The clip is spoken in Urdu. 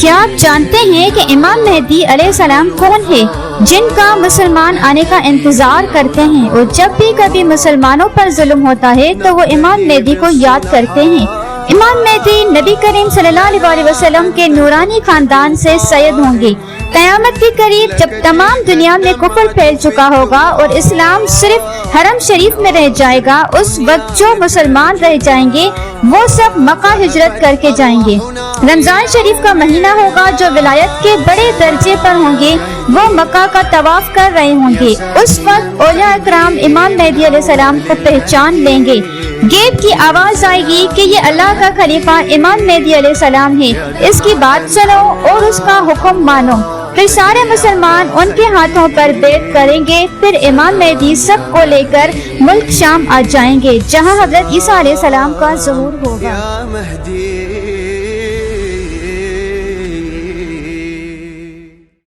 کیا آپ جانتے ہیں کہ امام مہدی علیہ السلام کون ہے، جن کا مسلمان آنے کا انتظار کرتے ہیں، اور جب بھی کبھی مسلمانوں پر ظلم ہوتا ہے تو وہ امام مہدی کو یاد کرتے ہیں۔ امام مہدی نبی کریم صلی اللہ علیہ وسلم کے نورانی خاندان سے سید ہوں گے۔ قیامت کے قریب جب تمام دنیا میں کفر پھیل چکا ہوگا اور اسلام صرف حرم شریف میں رہ جائے گا، اس وقت جو مسلمان رہ جائیں گے وہ سب مکہ ہجرت کر کے جائیں گے۔ رمضان شریف کا مہینہ ہوگا، جو ولایت کے بڑے درجے پر ہوں گے وہ مکہ کا طواف کر رہے ہوں گے۔ اس وقت اولیاء اکرام امام مہدی علیہ السلام کو پہچان لیں گے۔ گیٹ کی آواز آئے گی کہ یہ اللہ کا خلیفہ امام مہدی علیہ السلام ہے، اس کی بات سنو اور اس کا حکم مانو۔ پھر سارے مسلمان ان کے ہاتھوں پر بیعت کریں گے۔ پھر امام مہدی سب کو لے کر ملک شام آ جائیں گے، جہاں حضرت عیسیٰ علیہ السلام کا ظہور ہوگا۔